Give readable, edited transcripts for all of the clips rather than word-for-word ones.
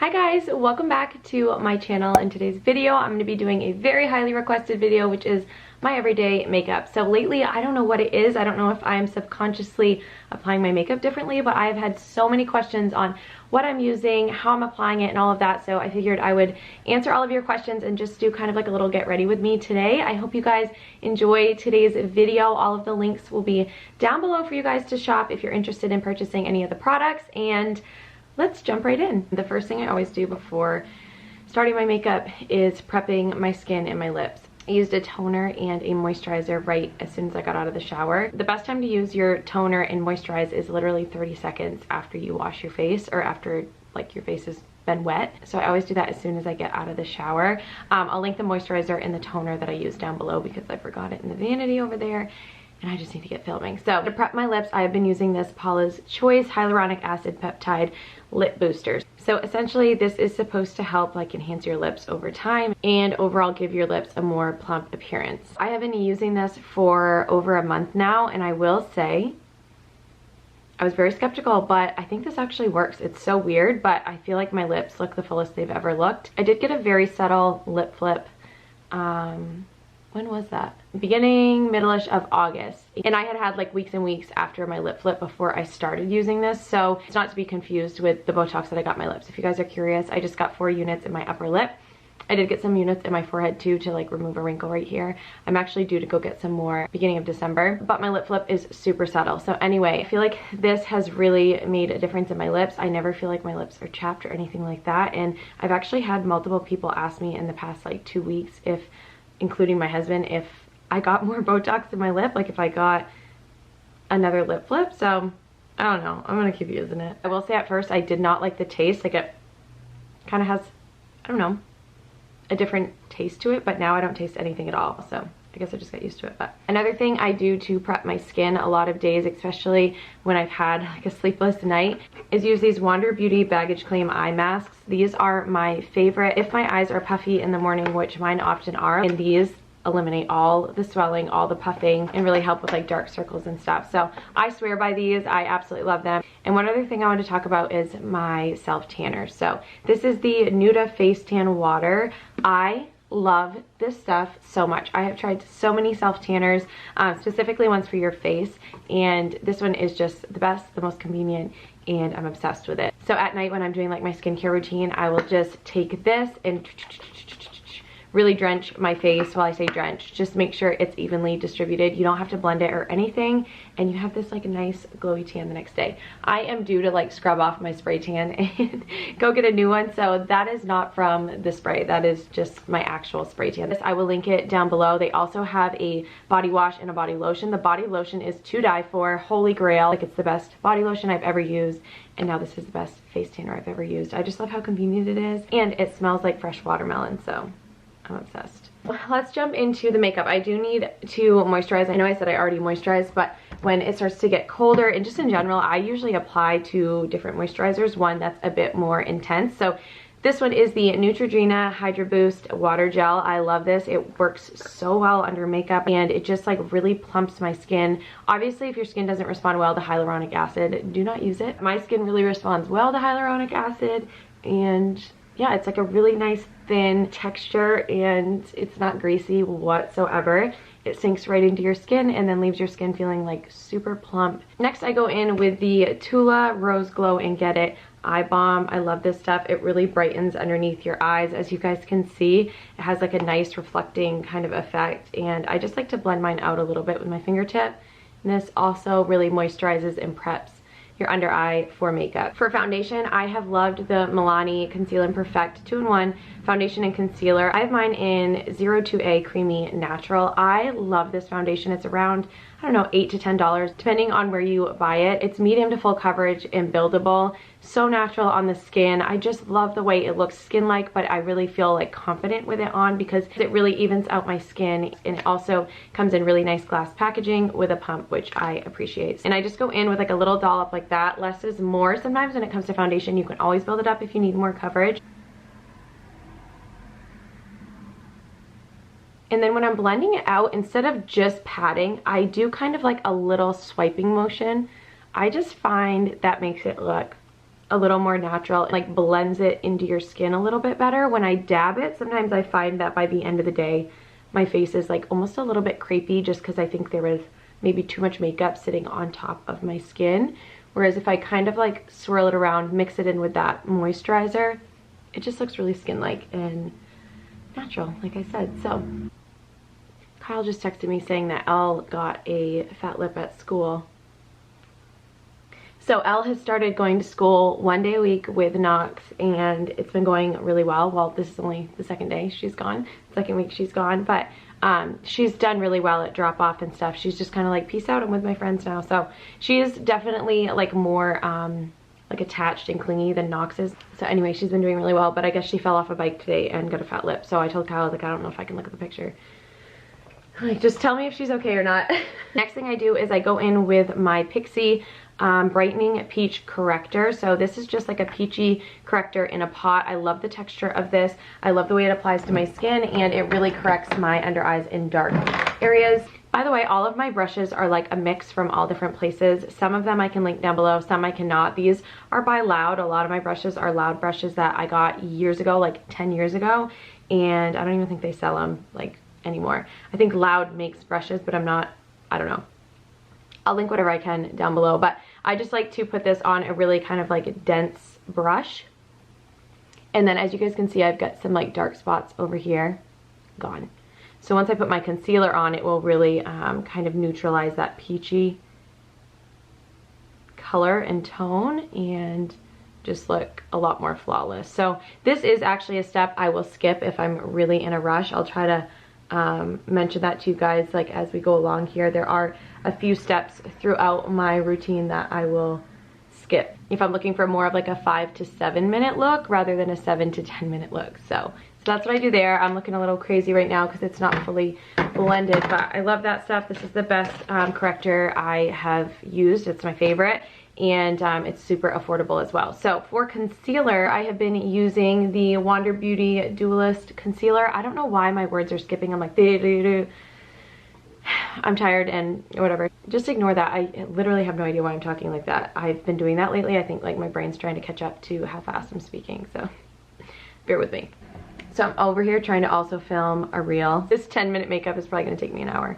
Hi guys, welcome back to my channel. In today's video, I'm going to be doing a very highly requested video, which is my everyday makeup. So lately, I don't know what it is. I don't know if I'm subconsciously applying my makeup differently, but I've had so many questions on what I'm using, how I'm applying it, and all of that. So I figured I would answer all of your questions and just do kind of like a little get ready with me today. I hope you guys enjoy today's video. All of the links will be down below for you guys to shop if you're interested in purchasing any of the products, and let's jump right in. The first thing I always do before starting my makeup is prepping my skin and my lips. I used a toner and a moisturizer right as soon as I got out of the shower. The best time to use your toner and moisturize is literally 30 seconds after you wash your face, or after like your face has been wet. So I always do that as soon as I get out of the shower. I'll link the moisturizer and the toner that I use down below because I forgot it in the vanity over there. And I just need to get filming. So to prep my lips, I have been using this Paula's Choice Hyaluronic Acid Peptide Lip Boosters. So essentially this is supposed to help like enhance your lips over time and overall give your lips a more plump appearance. I have been using this for over a month now, and I will say I was very skeptical, but I think this actually works. It's so weird, but I feel like my lips look the fullest they've ever looked. I did get a very subtle lip flip. When was that? Beginning, middle-ish of August. And I had like weeks and weeks after my lip flip before I started using this. So it's not to be confused with the Botox that I got in my lips. If you guys are curious, I just got 4 units in my upper lip. I did get some units in my forehead too to like remove a wrinkle right here. I'm actually due to go get some more beginning of December, but my lip flip is super subtle. So anyway, I feel like this has really made a difference in my lips. I never feel like my lips are chapped or anything like that. And I've actually had multiple people ask me in the past like 2 weeks, if including my husband, if I got more Botox in my lip, like if I got another lip flip. So I don't know, I'm gonna keep using it. I will say at first I did not like the taste. Like it kind of has, I don't know, a different taste to it, but now I don't taste anything at all. So I guess I just got used to it. But another thing I do to prep my skin a lot of days, especially when I've had like a sleepless night, is use these Wander Beauty Baggage Claim eye masks. These are my favorite if my eyes are puffy in the morning, which mine often are, and these eliminate all the swelling, all the puffing, and really help with like dark circles and stuff. So I swear by these. I absolutely love them. And one other thing I want to talk about is my self tanner. So this is the Nuda Face Tan Water. I love this stuff so much. I have tried so many self tanners, specifically ones for your face, and this one is just the best, the most convenient, and I'm obsessed with it. So at night when I'm doing like my skincare routine, I will just take this and really drench my face. Well, I say drench, just make sure it's evenly distributed. You don't have to blend it or anything, and you have this like nice glowy tan the next day. I am due to like scrub off my spray tan and go get a new one, so that is not from the spray. That is just my actual spray tan. This, I will link it down below. They also have a body wash and a body lotion. The body lotion is to die for, holy grail. Like it's the best body lotion I've ever used, and now this is the best face tanner I've ever used. I just love how convenient it is, and it smells like fresh watermelon, so I'm obsessed. Let's jump into the makeup. I do need to moisturize. I know I said I already moisturized, but when it starts to get colder, and just in general, I usually apply 2 different moisturizers, one that's a bit more intense. So this one is the Neutrogena Hydra Boost Water Gel. I love this. It works so well under makeup, and it just like really plumps my skin. Obviously, if your skin doesn't respond well to hyaluronic acid, do not use it. My skin really responds well to hyaluronic acid, and yeah, it's like a really nice thin texture, and it's not greasy whatsoever. It sinks right into your skin and then leaves your skin feeling like super plump. Next, I go in with the Tula Rose Glow and Get It Eye Balm. I love this stuff. It really brightens underneath your eyes. As you guys can see, it has like a nice reflecting kind of effect, and I just like to blend mine out a little bit with my fingertip. And this also really moisturizes and preps your under eye for makeup. For foundation, I have loved the Milani Conceal and Perfect 2-in-1 foundation and concealer. I have mine in 02A Creamy Natural. I love this foundation. It's around, I don't know, $8 to $10 depending on where you buy it. It's medium to full coverage and buildable. So natural on the skin. I just love the way it looks skin-like, but I really feel like confident with it on because it really evens out my skin, and it also comes in really nice glass packaging with a pump, which I appreciate. And I just go in with like a little dollop like that. Less is more sometimes when it comes to foundation. You can always build it up if you need more coverage. And then when I'm blending it out, instead of just patting, I do kind of like a little swiping motion. I just find that makes it look a little more natural. It like blends it into your skin a little bit better. When I dab it, sometimes I find that by the end of the day, my face is like almost a little bit crepey just because I think there was maybe too much makeup sitting on top of my skin. Whereas if I kind of like swirl it around, mix it in with that moisturizer, it just looks really skin-like and natural, like I said. So Kyle just texted me saying that Elle got a fat lip at school. So Elle has started going to school 1 day a week with Knox, and it's been going really well. Well, this is only the second day she's gone, second week she's gone, but she's done really well at drop off and stuff. She's just kind of like, peace out, I'm with my friends now. So she is definitely like more like attached and clingy than Knox is. So anyway, she's been doing really well, but I guess she fell off a bike today and got a fat lip. So I told Kyle, like, I don't know if I can look at the picture. Like, just tell me if she's okay or not. Next thing I do is I go in with my Pixie brightening peach corrector. So this is just like a peachy corrector in a pot. I love the texture of this. I love the way it applies to my skin, and it really corrects my under eyes in dark areas. By the way, all of my brushes are like a mix from all different places. Some of them I can link down below, some I cannot. These are by Loud. A lot of my brushes are Loud brushes that I got years ago, like 10 years ago, and I don't even think they sell them like anymore. I think Loud makes brushes, but I don't know. I'll link whatever I can down below, but I just like to put this on a really kind of like dense brush. And then as you guys can see, I've got some like dark spots over here, gone. So once I put my concealer on, it will really kind of neutralize that peachy color and tone and just look a lot more flawless. So this is actually a step I will skip if I'm really in a rush. I'll try to mention that to you guys like as we go along here. There are a few steps throughout my routine that I will skip if I'm looking for more of like a 5 to 7 minute look rather than a 7 to 10 minute look. So that's what I do there. I'm looking a little crazy right now because it's not fully blended, but I love that stuff. This is the best corrector I have used. It's my favorite, and it's super affordable as well. So for concealer, I have been using the Wander Beauty Dualist Concealer. I don't know why my words are skipping. I'm like, I'm tired and whatever. Just ignore that. I literally have no idea why I'm talking like that. I've been doing that lately. I think like my brain's trying to catch up to how fast I'm speaking, so bear with me. So I'm over here trying to also film a reel. This 10-minute makeup is probably gonna take me an hour.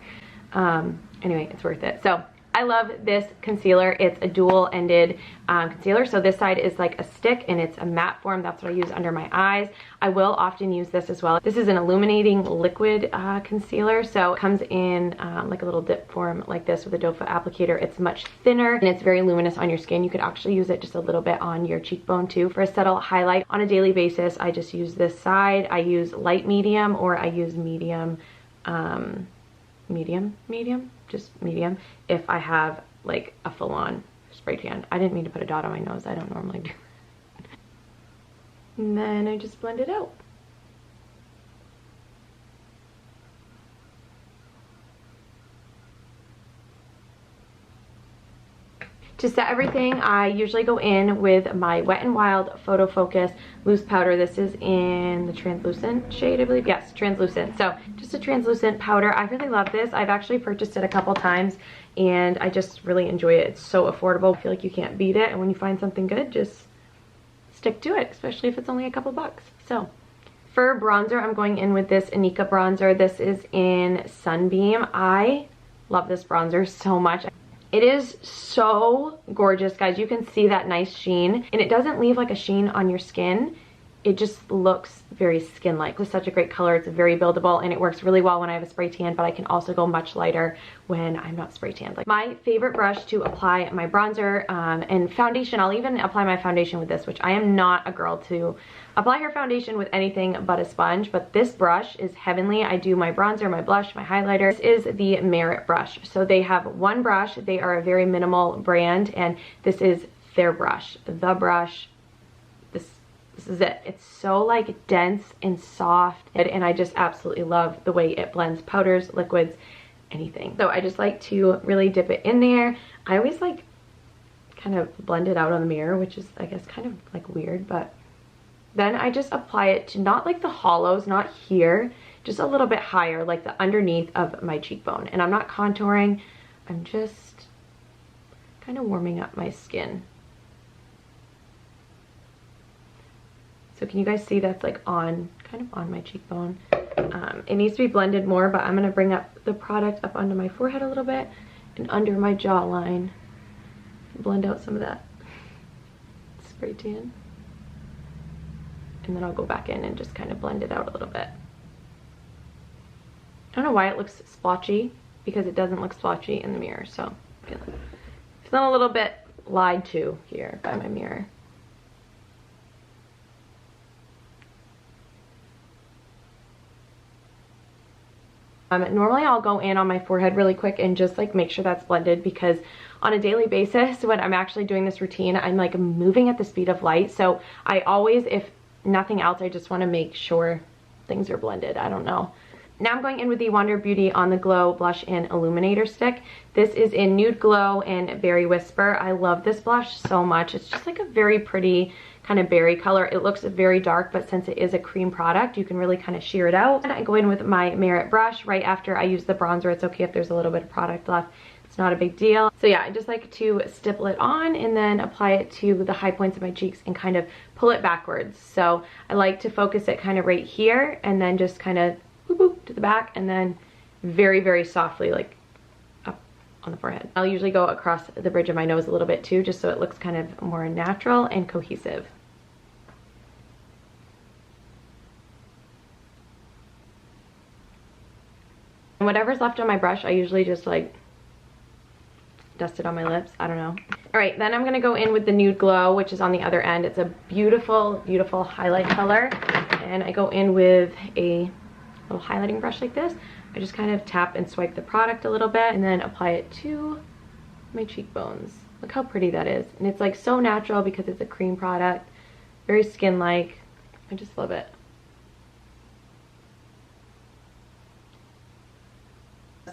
Anyway, it's worth it. So I love this concealer. It's a dual-ended concealer. So this side is like a stick and it's a matte form. That's what I use under my eyes. I will often use this as well. This is an illuminating liquid concealer. So it comes in like a little dip form like this with a doe foot applicator. It's much thinner and it's very luminous on your skin. You could actually use it just a little bit on your cheekbone too for a subtle highlight. On a daily basis, I just use this side. I use light medium, or I use medium, just medium if I have like a full-on spray tan. I didn't mean to put a dot on my nose. I don't normally do that. And then I just blend it out. To set everything, I usually go in with my Wet n Wild Photo Focus loose powder. This is in the translucent shade, I believe. Yes, translucent. So just a translucent powder. I really love this. I've actually purchased it a couple times and I just really enjoy it. It's so affordable. I feel like you can't beat it, and when you find something good, just stick to it, especially if it's only a couple bucks. So for bronzer, I'm going in with this Anika bronzer. This is in Sunbeam. I love this bronzer so much. It is so gorgeous, guys. You can see that nice sheen, and it doesn't leave like a sheen on your skin. It just looks very skin-like. It's such a great color. It's very buildable, and it works really well when I have a spray tan, but I can also go much lighter when I'm not spray tanned. Like my favorite brush to apply my bronzer and foundation, I'll even apply my foundation with this, which I am not a girl to apply her foundation with anything but a sponge, but this brush is heavenly. I do my bronzer, my blush, my highlighter. This is the Merit brush. So they have one brush. They are a very minimal brand, and this is their brush. The brush. This is it. It's so like dense and soft, and I just absolutely love the way it blends powders, liquids, anything. So I just like to really dip it in there. I always like kind of blend it out on the mirror, which is I guess kind of like weird, but then I just apply it to not like the hollows, not here, just a little bit higher, like the underneath of my cheekbone. And I'm not contouring, I'm just kind of warming up my skin. So can you guys see that's like on, kind of on my cheekbone. It needs to be blended more, but I'm going to bring up the product up onto my forehead a little bit and under my jawline. Blend out some of that spray tan. And then I'll go back in and just kind of blend it out a little bit. I don't know why it looks splotchy, because it doesn't look splotchy in the mirror, so I'm feeling a little bit lied to here by my mirror. Normally I'll go in on my forehead really quick and just like make sure that's blended, because on a daily basis when I'm actually doing this routine, I'm like moving at the speed of light. So I always, if nothing else, I just want to make sure things are blended. I don't know. Now I'm going in with the Wander Beauty On The Glow Blush and Illuminator Stick. This is in Nude Glow and Berry Whisper. I love this blush so much. It's just like a very pretty kind of berry color. It looks very dark, but since it is a cream product, you can really kind of sheer it out. And I go in with my Merit brush right after I use the bronzer. It's okay if there's a little bit of product left. It's not a big deal. So yeah, I just like to stipple it on and then apply it to the high points of my cheeks and kind of pull it backwards. So I like to focus it kind of right here and then just kind of boop, boop to the back, and then very, very softly like up on the forehead. I'll usually go across the bridge of my nose a little bit too, just so it looks kind of more natural and cohesive. And whatever's left on my brush, I usually just like dust it on my lips. I don't know. All right, then I'm gonna go in with the Nude Glow, which is on the other end. It's a beautiful, beautiful highlight color. And I go in with a little highlighting brush like this. I just kind of tap and swipe the product a little bit and then apply it to my cheekbones. Look how pretty that is. And it's like so natural because it's a cream product, very skin-like. I just love it.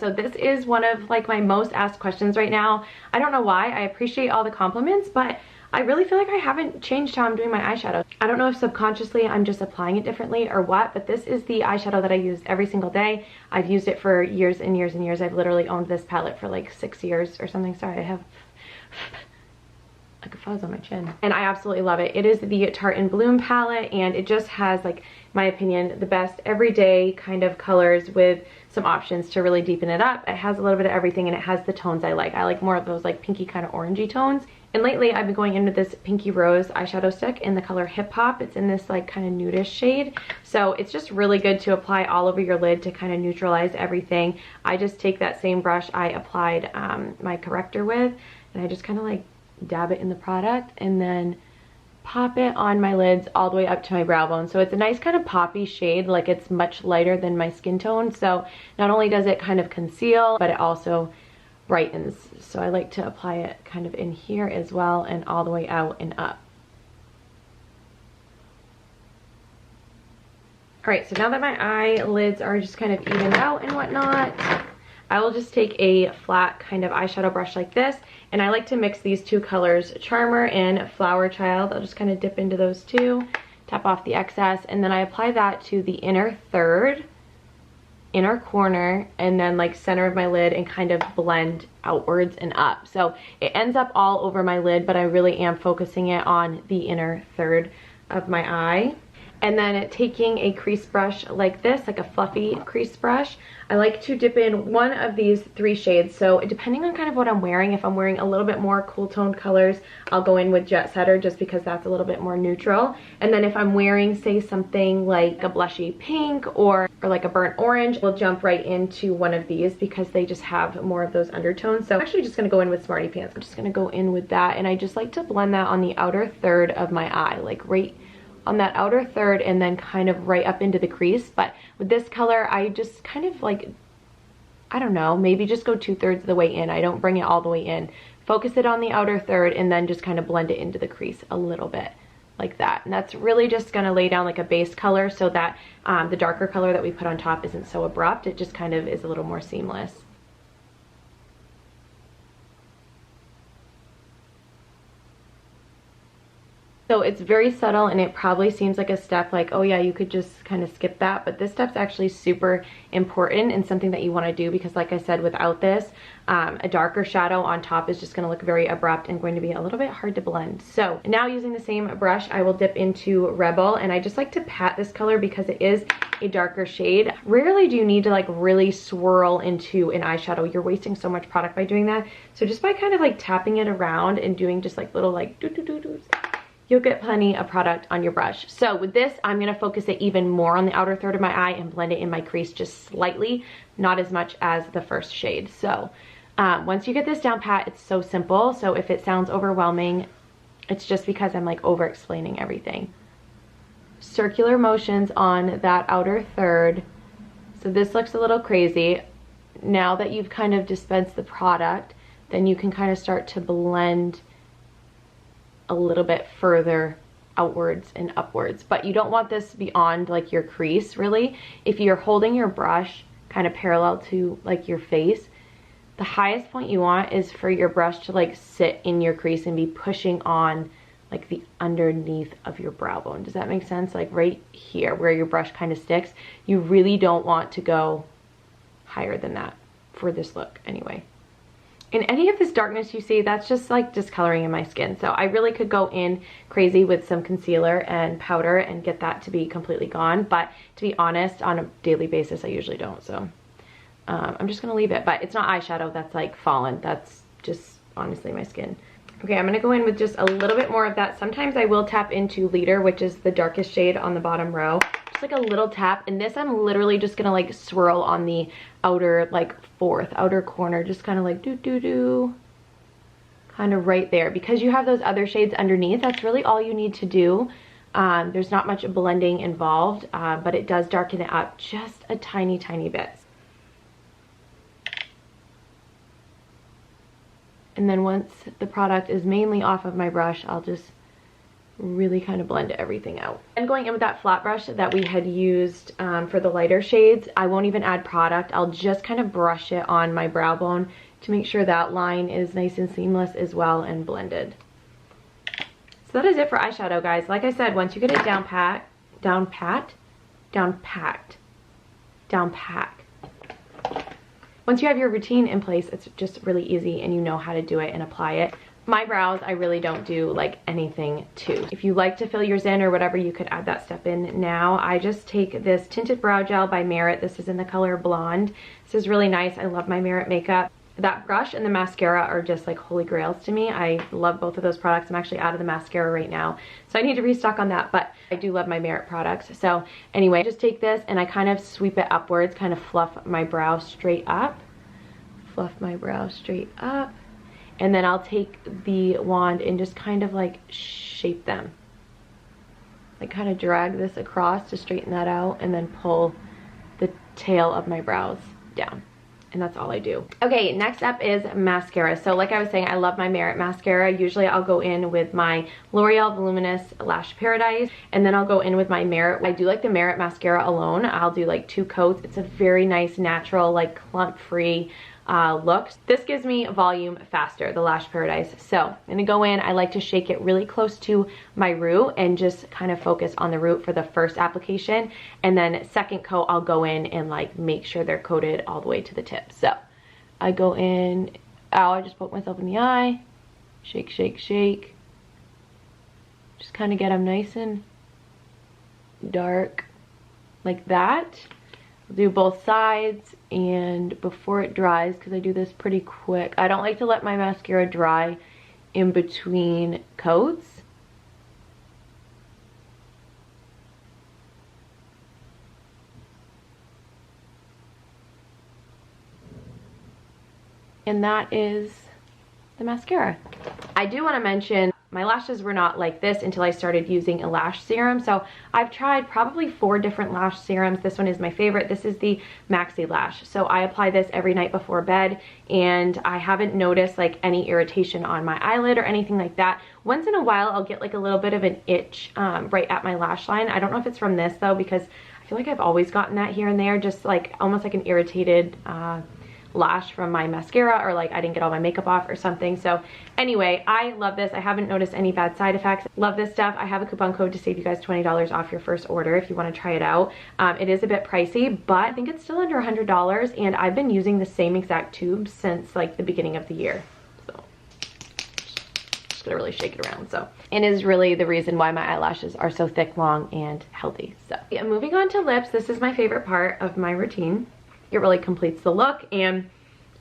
So this is one of like my most asked questions right now. I don't know why. I appreciate all the compliments, but I really feel like I haven't changed how I'm doing my eyeshadow. I don't know if subconsciously I'm just applying it differently or what, but this is the eyeshadow that I use every single day. I've used it for years and years and years. I've literally owned this palette for like 6 years or something. Sorry, I have like a fuzz on my chin. And I absolutely love it. It is the Tarte and Bloom palette, and it just has, like, in my opinion, the best everyday kind of colors with some options to really deepen it up. It has a little bit of everything, and it has the tones I like. I like more of those like pinky kind of orangey tones. And lately I've been going into this Pinky Rose eyeshadow stick in the color Hip Hop. It's in this like kind of nudish shade. So it's just really good to apply all over your lid to kind of neutralize everything. I just take that same brush I applied my corrector with, and I just kind of like dab it in the product and then pop it on my lids all the way up to my brow bone. So it's a nice kind of poppy shade, like it's much lighter than my skin tone. So not only does it kind of conceal, but it also brightens. So I like to apply it kind of in here as well and all the way out and up. Alright, so now that my eyelids are just kind of evened out and whatnot, I will just take a flat kind of eyeshadow brush like this, and I like to mix these two colors, Charmer and Flower Child. I'll just kind of dip into those two, tap off the excess, and then I apply that to the inner third, inner corner, and then like center of my lid, and kind of blend outwards and up. So it ends up all over my lid, but I really am focusing it on the inner third of my eye. And then taking a crease brush like this, like a fluffy crease brush, I like to dip in one of these 3 shades. So depending on kind of what I'm wearing, if I'm wearing a little bit more cool toned colors, I'll go in with Jet Setter just because that's a little bit more neutral. And then if I'm wearing, say, something like a blushy pink or like a burnt orange, we'll jump right into one of these because they just have more of those undertones. So I'm actually just gonna go in with Smarty Pants. I'm just gonna go in with that, and I just like to blend that on the outer third of my eye, like right on that outer third, and then kind of right up into the crease. But with this color, I just kind of like, I don't know, maybe just go 2/3 of the way in. I don't bring it all the way in. Focus it on the outer third and then just kind of blend it into the crease a little bit like that. And that's really just gonna lay down like a base color so that the darker color that we put on top isn't so abrupt. It just kind of is a little more seamless. So it's very subtle, and it probably seems like a step like, oh yeah, you could just kind of skip that, but this step's actually super important and something that you want to do, because like I said, without this, a darker shadow on top is just going to look very abrupt and going to be a little bit hard to blend. So now, using the same brush, I will dip into Rebel, and I just like to pat this color because it is a darker shade. Rarely do you need to like really swirl into an eyeshadow. You're wasting so much product by doing that. So just by kind of like tapping it around and doing just like little like doo-doo-doo-doos, you'll get plenty of product on your brush. So with this, I'm going to focus it even more on the outer third of my eye and blend it in my crease just slightly, not as much as the first shade. So once you get this down pat, it's so simple. So if it sounds overwhelming, it's just because I'm like over explaining everything. Circular motions on that outer third. So this looks a little crazy. Now that you've kind of dispensed the product, then you can kind of start to blend a little bit further outwards and upwards, but you don't want this beyond like your crease really. If you're holding your brush kind of parallel to like your face, the highest point you want is for your brush to like sit in your crease and be pushing on like the underneath of your brow bone. Does that make sense? Like right here where your brush kind of sticks. You really don't want to go higher than that for this look anyway. And any of this darkness you see, that's just like discoloring in my skin. So I really could go in crazy with some concealer and powder and get that to be completely gone. But to be honest, on a daily basis, I usually don't. So I'm just gonna leave it. But it's not eyeshadow that's like fallen. That's just honestly my skin. Okay, I'm gonna go in with just a little bit more of that. Sometimes I will tap into Leader, which is the darkest shade on the bottom row. Just like a little tap. And this I'm literally just gonna like swirl on the outer like outer corner, just kind of like do kind of right there, because you have those other shades underneath. That's really all you need to do. There's not much blending involved, but it does darken it up just a tiny bit. And then once the product is mainly off of my brush, I'll just really kind of blend everything out. And going in with that flat brush that we had used for the lighter shades, I won't even add product. I'll just kind of brush it on my brow bone to make sure that line is nice and seamless as well and blended. So that is it for eyeshadow, guys. Like I said, once you get it down packed, once you have your routine in place, it's just really easy and you know how to do it and apply it. My brows, I really don't do like anything to. If you like to fill yours in or whatever, you could add that step in now. I just take this Tinted Brow Gel by Merit. This is in the color Blonde. This is really nice. I love my Merit makeup. That brush and the mascara are just like holy grails to me. I love both of those products. I'm actually out of the mascara right now, so I need to restock on that, but I do love my Merit products. So anyway, I just take this and I kind of sweep it upwards, kind of fluff my brow straight up. And then I'll take the wand and just kind of like shape them. Like kind of drag this across to straighten that out and then pull the tail of my brows down. And that's all I do. Okay, next up is mascara. So like I was saying, I love my Merit mascara. Usually I'll go in with my L'Oreal Voluminous Lash Paradise, and then I'll go in with my Merit. I do like the Merit mascara alone. I'll do like 2 coats. It's a very nice, natural, like clump-free look. This gives me volume faster, the Lash Paradise. So I'm gonna go in, I like to shake it really close to my root and just kind of focus on the root for the first application, and then second coat I'll go in and like make sure they're coated all the way to the tip. So I go in, I just poke myself in the eye, shake, just kind of get them nice and dark like that. Do both sides, and before it dries, because I do this pretty quick, I don't like to let my mascara dry in between coats. And that is the mascara. I do want to mention my lashes were not like this until I started using a lash serum. So I've tried probably 4 different lash serums. This one is my favorite. This is the maxeylash. So I apply this every night before bed, and I haven't noticed like any irritation on my eyelid or anything like that. Once in a while I'll get like a little bit of an itch right at my lash line. I don't know if it's from this though, because I feel like I've always gotten that here and there, just like almost like an irritated lash from my mascara, or like I didn't get all my makeup off or something. So anyway, I love this. I haven't noticed any bad side effects. Love this stuff. I have a coupon code to save you guys $20 off your first order if you want to try it out. It is a bit pricey, but I think it's still under $100, and I've been using the same exact tube since like the beginning of the year. So just gonna really shake it around. So it is really the reason why my eyelashes are so thick, long, and healthy. So yeah, moving on to lips. This is my favorite part of my routine. It really completes the look and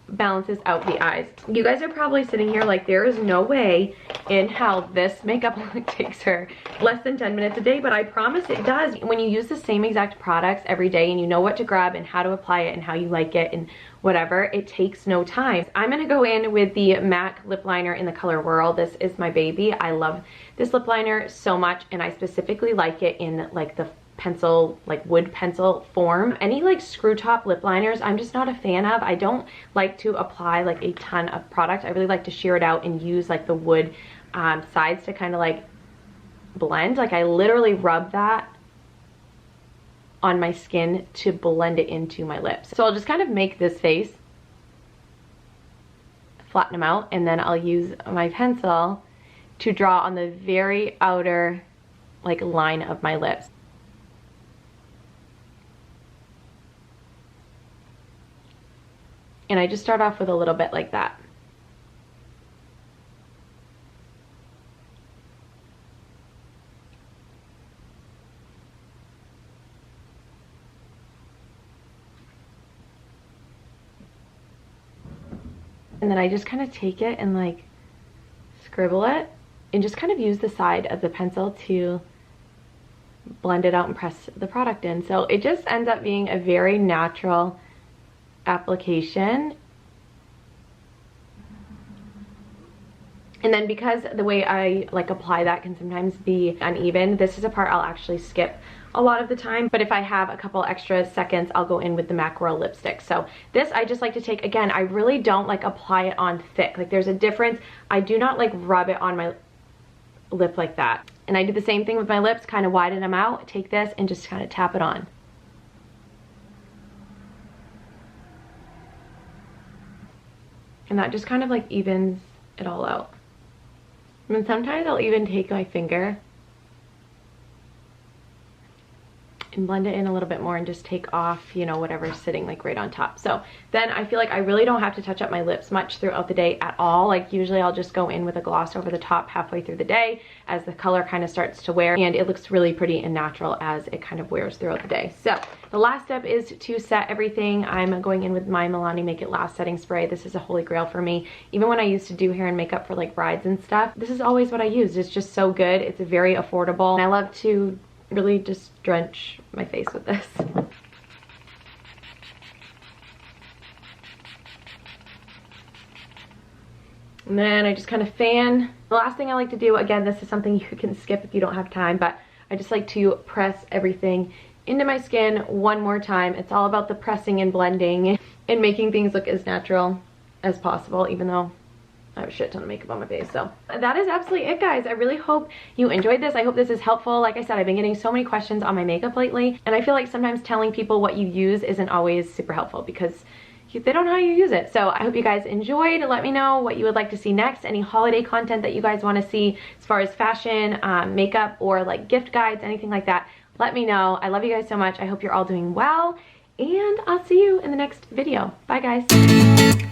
balances out the eyes. You guys are probably sitting here like, there is no way in hell this makeup look takes her less than 10 minutes a day, but I promise it does. When you use the same exact products every day and you know what to grab and how to apply it and how you like it and whatever, it takes no time. I'm gonna go in with the MAC lip liner in the color Whirl. This is my baby. I love this lip liner so much, and I specifically like it in like the pencil, like wood pencil form. Any like screw top lip liners I'm just not a fan of. I don't like to apply like a ton of product. I really like to shear it out and use like the wood sides to kind of like blend. Like I literally rub that on my skin to blend it into my lips. So I'll just kind of make this face, flatten them out, and then I'll use my pencil to draw on the very outer like line of my lips. And I just start off with a little bit like that. And then I just kind of take it and like scribble it and just kind of use the side of the pencil to blend it out and press the product in. So it just ends up being a very natural application. And then because the way I like apply that can sometimes be uneven, this is a part I'll actually skip a lot of the time, but if I have a couple extra seconds, I'll go in with the MAC Whirl lipstick. So this I just like to take, again, I really don't like apply it on thick. Like there's a difference. I do not like rub it on my lip like that. And I do the same thing with my lips, kind of widen them out, take this and just kind of tap it on. And that just kind of like evens it all out. And then sometimes I'll even take my finger and blend it in a little bit more and just take off, you know, whatever's sitting like right on top. So then I feel like I really don't have to touch up my lips much throughout the day at all. Like usually I'll just go in with a gloss over the top halfway through the day as the color kind of starts to wear, and it looks really pretty and natural as it kind of wears throughout the day. So the last step is to set everything. I'm going in with my Milani Make It Last setting spray. This is a holy grail for me. Even when I used to do hair and makeup for like brides and stuff, this is always what I used. It's just so good. It's very affordable. And I love to really just drench my face with this. And then I just kind of fan. The last thing I like to do, again, this is something you can skip if you don't have time, but I just like to press everything into my skin one more time. It's all about the pressing and blending and making things look as natural as possible, even though I have a shit ton of makeup on my face. So that is absolutely it, guys. I really hope you enjoyed this. I hope this is helpful. Like I said, I've been getting so many questions on my makeup lately, and I feel like sometimes telling people what you use isn't always super helpful because they don't know how you use it. So I hope you guys enjoyed. Let me know what you would like to see next, any holiday content that you guys want to see as far as fashion, makeup, or like gift guides, anything like that. Let me know. I love you guys so much. I hope you're all doing well, and I'll see you in the next video. Bye, guys.